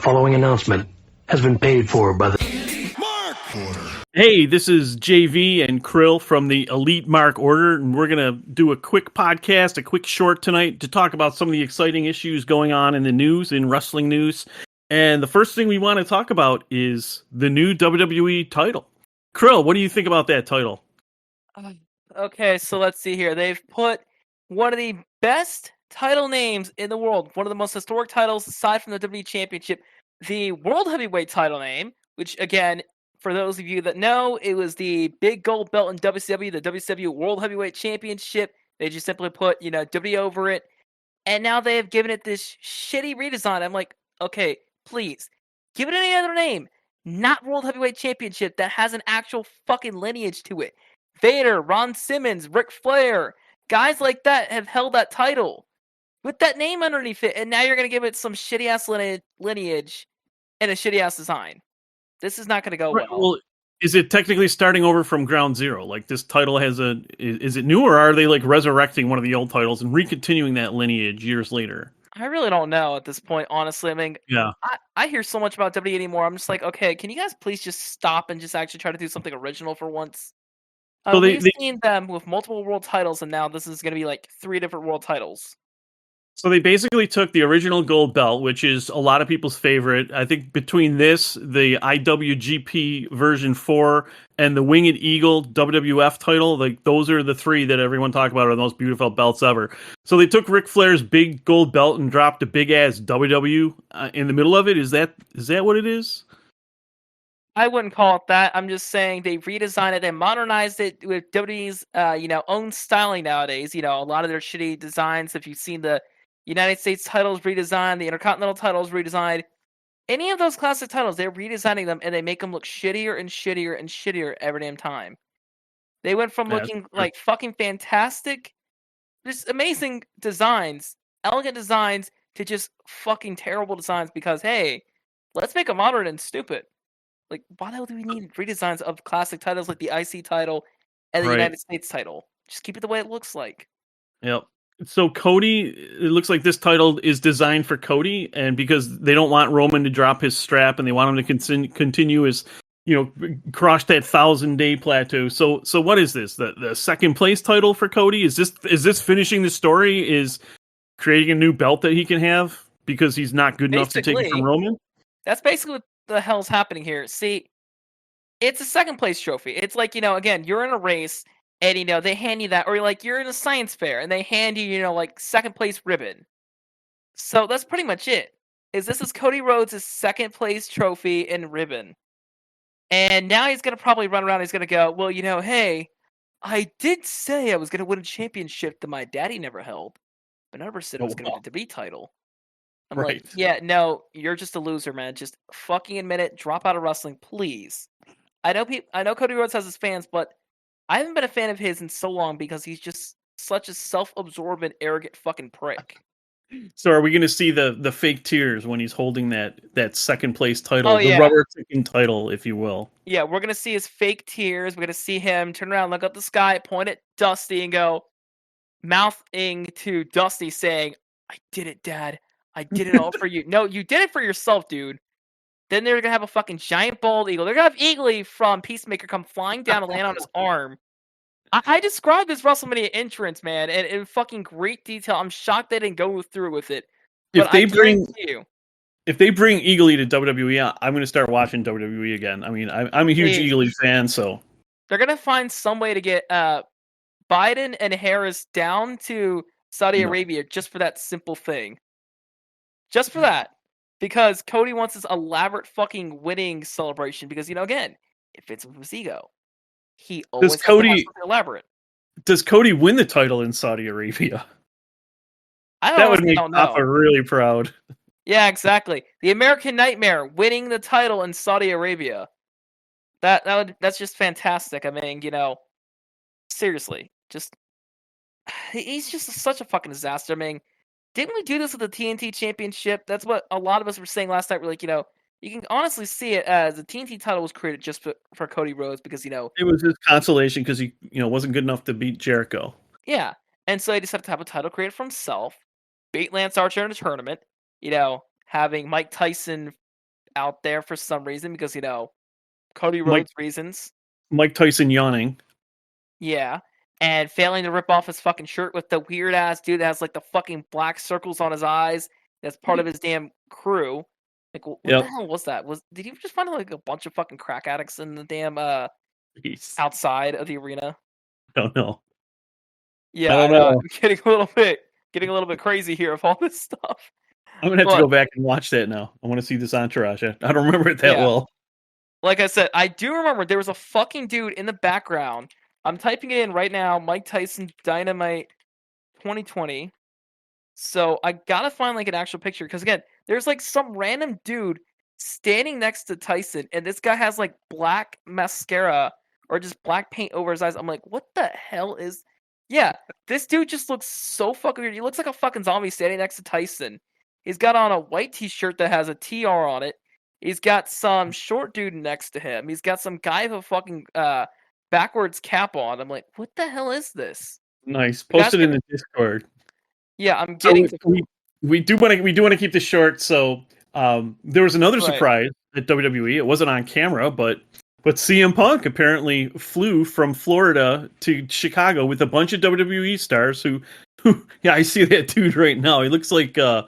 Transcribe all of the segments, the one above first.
following announcement has been paid for by the... Hey, this is JayV and Krillin from the Elite Mark Order, and we're going to do a quick podcast, a quick short tonight to talk about some of the exciting issues going on in the news, in wrestling news. And the first thing we want to talk about is the new WWE title. Krillin, what do you think about that title? Okay, so let's see here. They've put one of the best title names in the world, one of the most historic titles aside from the WWE Championship, the World Heavyweight title name, which, again, for those of you that know, it was the big gold belt in WCW, the WCW World Heavyweight Championship. They just simply put, WWE over it. And now they have given it this shitty redesign. I'm like, okay, please, give it any other name. Not World Heavyweight Championship that has an actual fucking lineage to it. Vader, Ron Simmons, Ric Flair, guys like that have held that title with that name underneath it. And now you're going to give it some shitty-ass lineage and a shitty-ass design. This is not going to go well. Well, is it technically starting over from ground zero? Like, this title has is it new, or are they like resurrecting one of the old titles and recontinuing that lineage years later? I really don't know at this point, honestly. I mean, yeah. I hear so much about WWE anymore. I'm just like, okay, can you guys please just stop and just actually try to do something original for once? So we've seen them with multiple world titles, and now this is going to be like 3 different world titles. So they basically took the original gold belt, which is a lot of people's favorite. I think between this, the IWGP version 4, and the Winged Eagle WWF title, like those are the 3 that everyone talks about are the most beautiful belts ever. So they took Ric Flair's big gold belt and dropped a big ass WW in the middle of it. Is that what it is? I wouldn't call it that. I'm just saying they redesigned it and modernized it with WWE's own styling nowadays. A lot of their shitty designs. If you've seen the United States titles redesigned, the Intercontinental titles redesigned. Any of those classic titles, they're redesigning them and they make them look shittier and shittier and shittier every damn time. They went from looking like fucking fantastic, just amazing designs, elegant designs, to just fucking terrible designs because, hey, let's make them modern and stupid. Like, why the hell do we need redesigns of classic titles like the IC title and the United States title? Just keep it the way it looks like. Yep. So Cody, it looks like this title is designed for Cody, and because they don't want Roman to drop his strap, and they want him to continue his, cross that 1,000-day plateau. So what is this? The second place title for Cody? Is this finishing the story? Is creating a new belt that he can have because he's not good enough to take it from Roman? That's basically what the hell's happening here. See, it's a second place trophy. It's like, again, you're in a race. And, they hand you that, or like you're in a science fair and they hand you, like second place ribbon. So that's pretty much it. This is Cody Rhodes' second place trophy and ribbon. And now he's going to probably run around. He's going to go, well, hey, I did say I was going to win a championship that my daddy never held, but I never said it was going to be the WWE title. I'm like, yeah, no, you're just a loser, man. Just fucking admit it. Drop out of wrestling, please. I know Cody Rhodes has his fans, but I haven't been a fan of his in so long because he's just such a self-absorbed and arrogant fucking prick. So are we going to see the fake tears when he's holding that second place title, the rubber chicken title, if you will? Yeah, we're going to see his fake tears. We're going to see him turn around, look up the sky, point at Dusty, and go, mouthing to Dusty saying, I did it, Dad. I did it all for you. No, you did it for yourself, dude. Then they're going to have a fucking giant bald eagle. They're going to have Eagly from Peacemaker come flying down and land on his arm. I described this WrestleMania entrance, man, and in fucking great detail. I'm shocked they didn't go through with it. If they bring Eagly to WWE, I'm going to start watching WWE again. I mean, I'm a huge Eagly fan, so. They're going to find some way to get Biden and Harris down to Saudi Arabia just for that simple thing. Just for that. Because Cody wants this elaborate fucking winning celebration. Because, again, it fits with his ego. He always has something elaborate. Does Cody win the title in Saudi Arabia? That would make Papa really proud. Yeah, exactly. The American Nightmare winning the title in Saudi Arabia. That's just fantastic. I mean, seriously, he's just such a fucking disaster. I mean, didn't we do this with the TNT Championship? That's what a lot of us were saying last night. We're like, you can honestly see it as the TNT title was created just for Cody Rhodes because, it was his consolation because he, wasn't good enough to beat Jericho. Yeah. And so he decided to have a title created for himself, beat Lance Archer in a tournament, having Mike Tyson out there for some reason because Cody Rhodes reasons. Mike Tyson yawning. Yeah. And failing to rip off his fucking shirt with the weird ass dude that has like the fucking black circles on his eyes. That's part of his damn crew. Like, what the hell was that? Did you just find like a bunch of fucking crack addicts in the damn outside of the arena? I don't know. Yeah, I don't know. I'm getting a little bit crazy here of all this stuff. I'm gonna have to go back and watch that now. I want to see this entourage. I don't remember it that well. Like I said, I do remember there was a fucking dude in the background. I'm typing it in right now. Mike Tyson Dynamite 2020. So I gotta find like an actual picture because again, there's like some random dude standing next to Tyson, and this guy has like black mascara or just black paint over his eyes. I'm like, what the hell is? Yeah, this dude just looks so fucking weird. He looks like a fucking zombie standing next to Tyson. He's got on a white t-shirt that has a TR on it. He's got some short dude next to him. He's got some guy with a fucking backwards cap on. I'm like, what the hell is this? Nice. Post it in the Discord. Yeah, I'm getting. We do want to keep this short. So there was another surprise at WWE. It wasn't on camera, but CM Punk apparently flew from Florida to Chicago with a bunch of WWE stars. Who yeah, I see that dude right now. He looks like the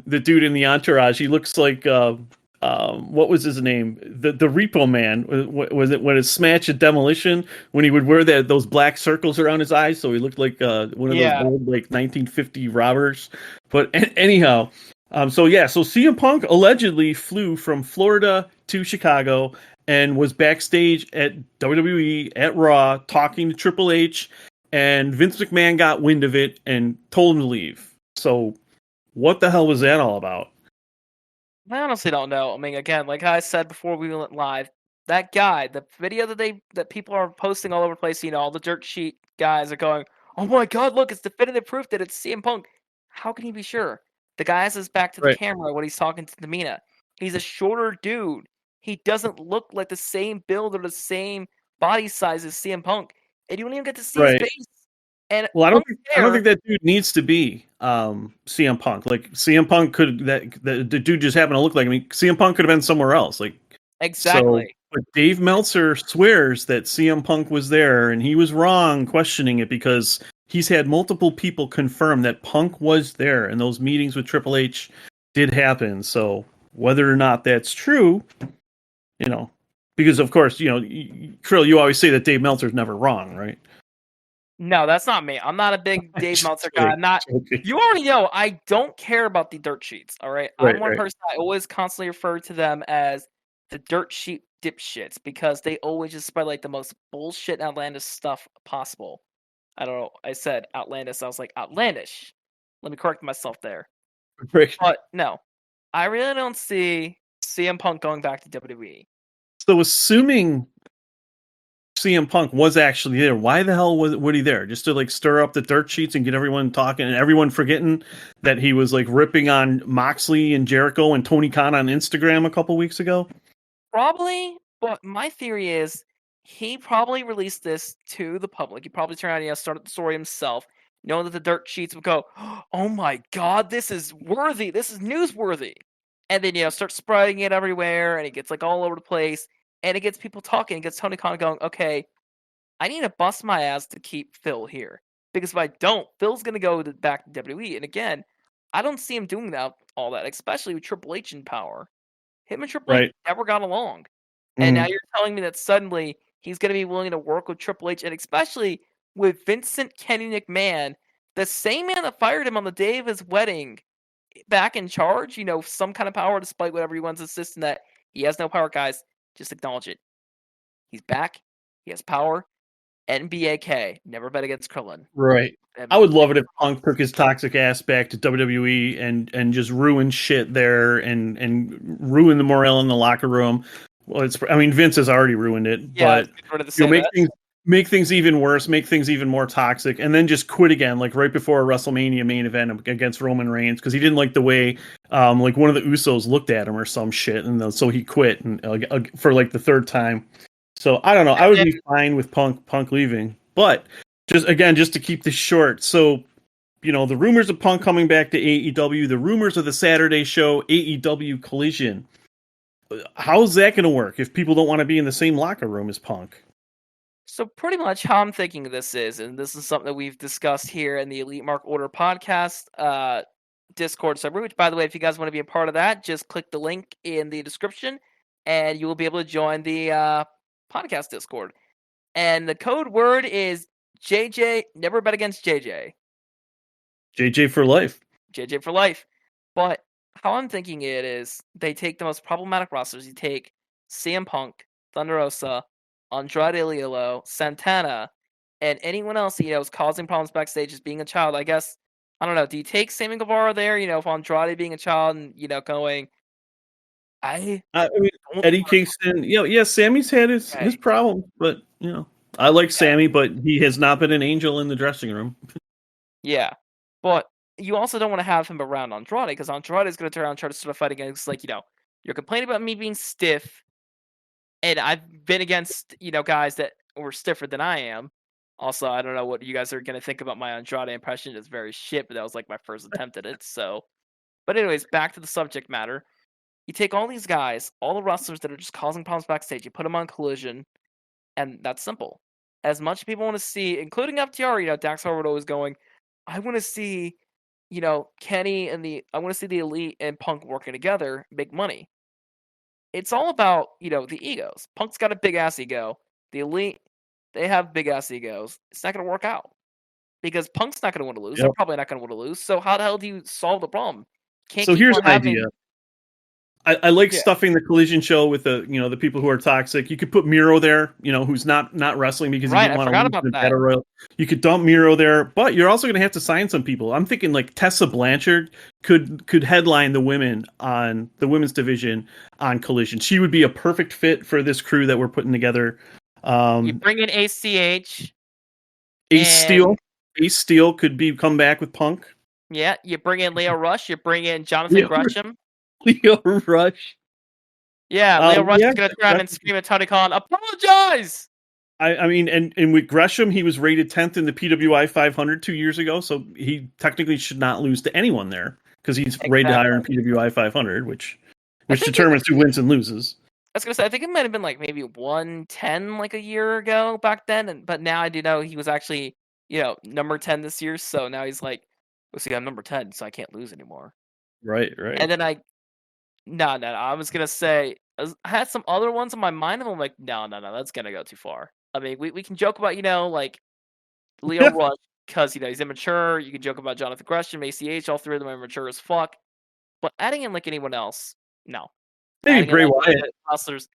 dude in the entourage. He looks like what was his name? The Repo Man. Was it when it Smash at Demolition when he would wear those black circles around his eyes, so he looked like one of those old like 1950 robbers. But anyhow, so CM Punk allegedly flew from Florida to Chicago and was backstage at WWE at Raw talking to Triple H, and Vince McMahon got wind of it and told him to leave. So what the hell was that all about? I honestly don't know. I mean, again, like I said before we went live, that guy, the video that people are posting all over the place, all the dirt sheet guys are going, "Oh my God, look, it's definitive proof that it's CM Punk." How can he be sure? The guy has his back to the camera when he's talking to Tamina. He's a shorter dude. He doesn't look like the same build or the same body size as CM Punk, and you don't even get to see his face. And I don't think that dude needs to be CM Punk. Like CM Punk the dude just happened to look like. I mean, CM Punk could have been somewhere else. Like exactly. So, but Dave Meltzer swears that CM Punk was there, and he was wrong questioning it because he's had multiple people confirm that Punk was there, and those meetings with Triple H did happen. So whether or not that's true, because of course, Krill, you always say that Dave Meltzer's never wrong, right? No, that's not me. I'm not a big Dave Meltzer guy. I'm not. You already know I don't care about the dirt sheets. All right, I'm one person. I always constantly refer to them as the dirt sheet dipshits because they always just spread like the most bullshit, outlandish stuff possible. I don't know. I said outlandish. I was like outlandish. Let me correct myself there. But no, I really don't see CM Punk going back to WWE. So assuming CM Punk was actually there, why the hell was he there? Just to like stir up the dirt sheets and get everyone talking and everyone forgetting that he was like ripping on Moxley and Jericho and Tony Khan on Instagram a couple weeks ago? Probably, but my theory is he probably released this to the public. He probably turned around, started the story himself, knowing that the dirt sheets would go, "Oh my God, this is worthy. This is newsworthy," and then start spreading it everywhere, and it gets like all over the place. And it gets people talking. It gets Tony Khan going, okay, I need to bust my ass to keep Phil here. Because if I don't, Phil's going to go back to WWE. And again, I don't see him doing all that, especially with Triple H in power. Him and Triple H never got along. And now you're telling me that suddenly he's going to be willing to work with Triple H, and especially with Vincent Kenny McMahon, the same man that fired him on the day of his wedding, back in charge, some kind of power despite whatever he wants to insist in that he has no power, guys. Just acknowledge it. He's back. He has power. NBAK. Never bet against Krillin. Right. I would love it if Punk took his toxic ass back to WWE and just ruin shit there and ruin the morale in the locker room. Well, Vince has already ruined it, but make things even worse, make things even more toxic, and then just quit again, like right before a WrestleMania main event against Roman Reigns, because he didn't like the way like one of the Usos looked at him or some shit, and so he quit and for like the third time. So I don't know. I would be fine with Punk leaving, but just to keep this short. So the rumors of Punk coming back to AEW, the rumors of the Saturday show AEW Collision. how's that going to work if people don't want to be in the same locker room as Punk? So pretty much how I'm thinking this is, and this is something that we've discussed here in the Elite Mark Order podcast Discord server, which by the way, if you guys want to be a part of that, just click the link in the description and you will be able to join the podcast Discord. And the code word is JJ, never bet against JJ. JJ for life. JJ for life. But how I'm thinking it is they take the most problematic rosters. You take CM Punk, Thunder Rosa, Andrade El Idolo, Santana, and anyone else that, is causing problems backstage as being a child. I guess, I don't know. Do you take Sammy Guevara there, if Andrade being a child and, going, I mean, Eddie Kingston, Sammy's had his problems, but, I like Sammy, but he has not been an angel in the dressing room. Yeah, but you also don't want to have him around Andrade because Andrade is going to turn around and try to start a fight against, you're complaining about me being stiff, and I've been against, guys that were stiffer than I am. Also, I don't know what you guys are going to think about my Andrade impression. It's very shit, but that was my first attempt at it. So, but anyways, back to the subject matter. You take all these guys, all the wrestlers that are just causing problems backstage, you put them on Collision, and that's simple. As much as people want to see, including FTR, Dax Harwood always going, I want to see, Kenny and I want to see the Elite and Punk working together, make money. It's all about, the egos. Punk's got a big ass ego. The Elite, they have big ass egos. It's not going to work out because Punk's not going to want to lose. Yep. They're probably not going to want to lose. So how the hell do you solve the problem? So here's an idea. I like stuffing the Collision show with the the people who are toxic. You could put Miro there, who's not wrestling because he didn't want to lose the Battle Royal. You could dump Miro there, but you're also going to have to sign some people. I'm thinking Tessa Blanchard could headline the women on the women's division on Collision. She would be a perfect fit for this crew that we're putting together. You bring in ACH. Ace Steel could come back with Punk. Yeah, you bring in Leo Rush. You bring in Jonathan Gresham. Leo Rush. Yeah, Leo Rush is going to try and scream at Tony Khan, apologize! I mean, and with Gresham, he was rated 10th in the PWI 500 2 years ago, so he technically should not lose to anyone there because he's rated higher in PWI 500, which determines who wins and loses. I was going to say, I think it might have been maybe 110 a year ago back then, but now I do know he was actually, number 10 this year, so now he's I'm number 10, so I can't lose anymore. Right. And then No, I was gonna say I had some other ones in my mind, and I'm like, no, that's gonna go too far. I mean, we can joke about Leo Rush because he's immature. You can joke about Jonathan Gresham, ACH. All three of them are immature as fuck. But adding in anyone else, no. Maybe Bray Wyatt. Wrestlers,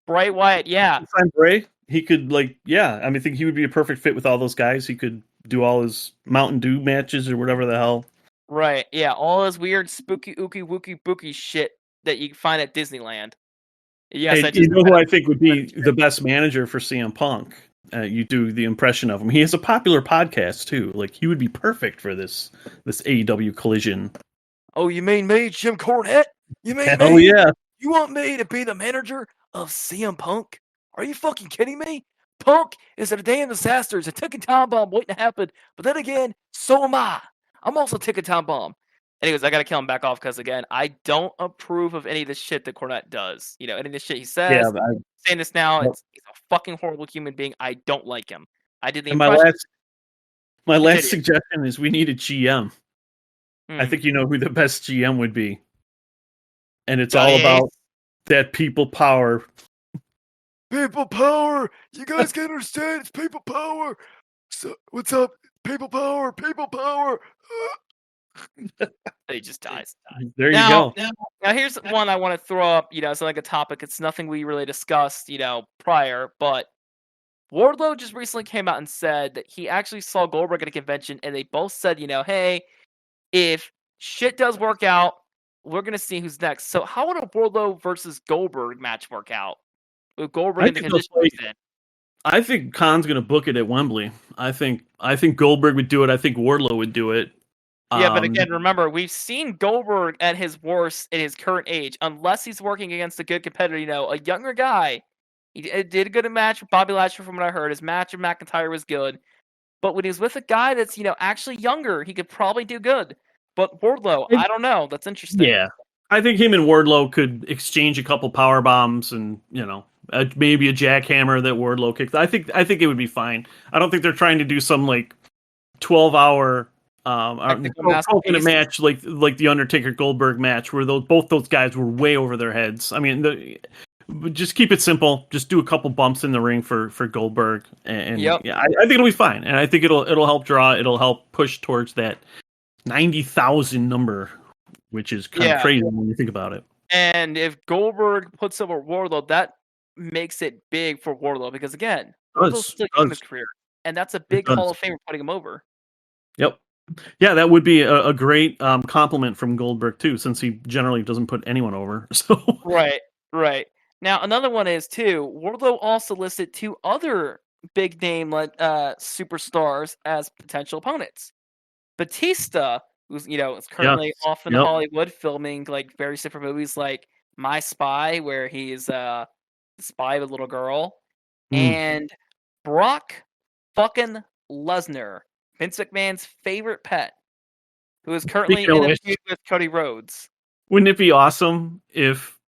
Bray Wyatt, yeah. Bray, he could I think he would be a perfect fit with all those guys. He could do all his Mountain Dew matches or whatever the hell. Right, yeah, all this weird spooky, ooky, wooky, booky shit that you can find at Disneyland. Yes, you know who I think would be the best manager for CM Punk? You do the impression of him. He has a popular podcast too. He would be perfect for this AEW Collision. Oh, you mean me, Jim Cornette? You mean me? Oh yeah. You want me to be the manager of CM Punk? Are you fucking kidding me? Punk is a damn disaster. It's a ticking time bomb waiting to happen. But then again, so am I. I'm also a ticking time bomb. Anyways, I gotta kill him back off because again, I don't approve of any of the shit that Cornette does. Any of the shit he says. Yeah, I'm saying this now. He's a fucking horrible human being. I don't like him. I did the my last suggestion is we need a GM. I think you know who the best GM would be, and it's all about that people power. People power. You guys can understand. It's people power. So what's up? People power. People power. He just dies. There you go. Now here's one I want to throw up. It's a topic. It's nothing we really discussed, prior. But Wardlow just recently came out and said that he actually saw Goldberg at a convention, and they both said, hey, if shit does work out, we're gonna see who's next. So how would a Wardlow versus Goldberg match work out? With Goldberg in the condition he's in. I think Khan's gonna book it at Wembley. I think Goldberg would do it. I think Wardlow would do it. Yeah, but again, remember, we've seen Goldberg at his worst in his current age, unless he's working against a good competitor, a younger guy. He did a good match with Bobby Lashley from what I heard. His match with McIntyre was good. But when he's with a guy that's, actually younger, he could probably do good. But Wardlow, I don't know. That's interesting. Yeah. I think him and Wardlow could exchange a couple power bombs and, maybe a jackhammer that Wardlow kicked. I think it would be fine. I don't think they're trying to do some 12-hour 12-minute match like the Undertaker Goldberg match where both those guys were way over their heads. I mean, just keep it simple. Just do a couple bumps in the ring for Goldberg, and Yep. I think it'll be fine. And I think it'll help draw. It'll help push towards that 90,000 number, which is kind of crazy when you think about it. And if Goldberg puts over Wardlow, that makes it big for Wardlow because again, Wardlow's still in his career, and that's a big Hall of Famer putting him over. Yep. Yeah, that would be a great compliment from Goldberg too, since he generally doesn't put anyone over. So Right. Now another one is too. Wardlow also listed 2 other big name superstars as potential opponents. Batista, who's is currently off in Hollywood filming very different movies like My Spy, where he's a spy with a little girl, and Brock fucking Lesnar, Vince McMahon's favorite pet, who is currently in a feud with Cody Rhodes. Wouldn't it be awesome if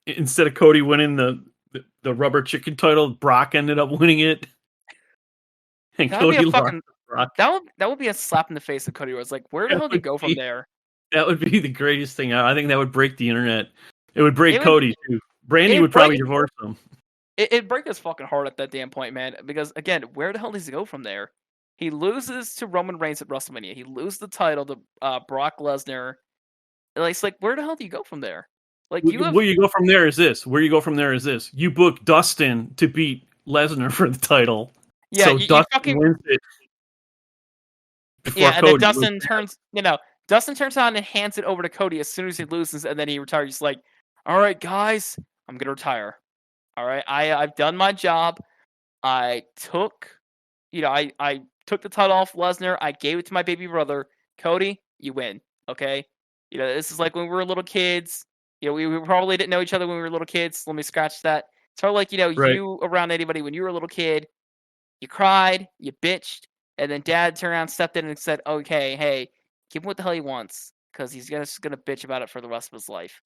instead of Cody winning the rubber chicken title, Brock ended up winning it? And Cody lost Brock. That would be a slap in the face of Cody Rhodes. Where the hell do you go from there? That would be the greatest thing. I think that would break the internet. It would break Cody too. Brandy would probably divorce him. It'd break his fucking heart at that damn point, man. Because again, where the hell does he go from there? He loses to Roman Reigns at WrestleMania. He loses the title to Brock Lesnar. It's where the hell do you go from there? Where you go from there is this. You book Dustin to beat Lesnar for the title. Yeah, so Dustin wins it. Yeah, and then Dustin turns on and hands it over to Cody as soon as he loses, and then he retires. He's like, "All right, guys, I'm gonna retire. All right, I've done my job. I took, I took the title off Lesnar. I gave it to my baby brother, Cody. You win, okay? This is like when we were little kids. We probably didn't know each other when we were little kids. Let me scratch that. It's sort of like you around anybody when you were a little kid. You cried, you bitched, and then Dad turned around, stepped in, and said, "Okay, hey, give him what the hell he wants, because he's just gonna bitch about it for the rest of his life."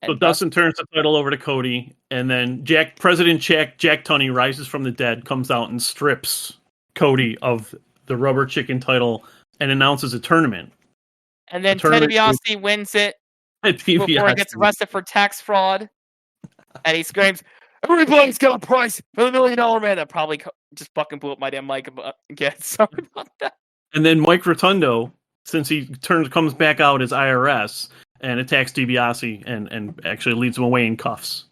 So Dustin turns the title over to Cody, and then President Jack Tunney rises from the dead, comes out and strips Cody of the rubber chicken title and announces a tournament. And then Ted DiBiase wins it before he gets arrested for tax fraud. And he screams, "Everybody's got a price for the $1 million man." That probably just fucking blew up my damn mic again. Sorry about that. And then Mike Rotundo, since he comes back out as IRS and attacks DiBiase and actually leads him away in cuffs.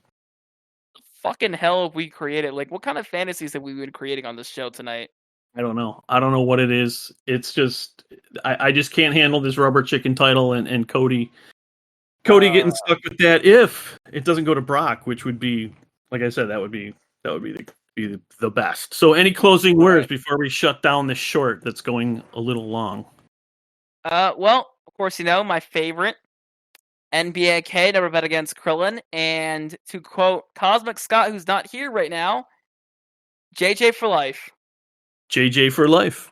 Fucking hell have we created? What kind of fantasies have we been creating on this show tonight? I don't know. I don't know what it is. It's just I just can't handle this rubber chicken title and Cody getting stuck with that if it doesn't go to Brock, which would be, like I said, that would be the best. So any closing words before we shut down this short that's going a little long? Well, of course, my favorite, NBAK, never bet against Krillin. And to quote Cosmic Scott, who's not here right now, JJ for life. JJ for life.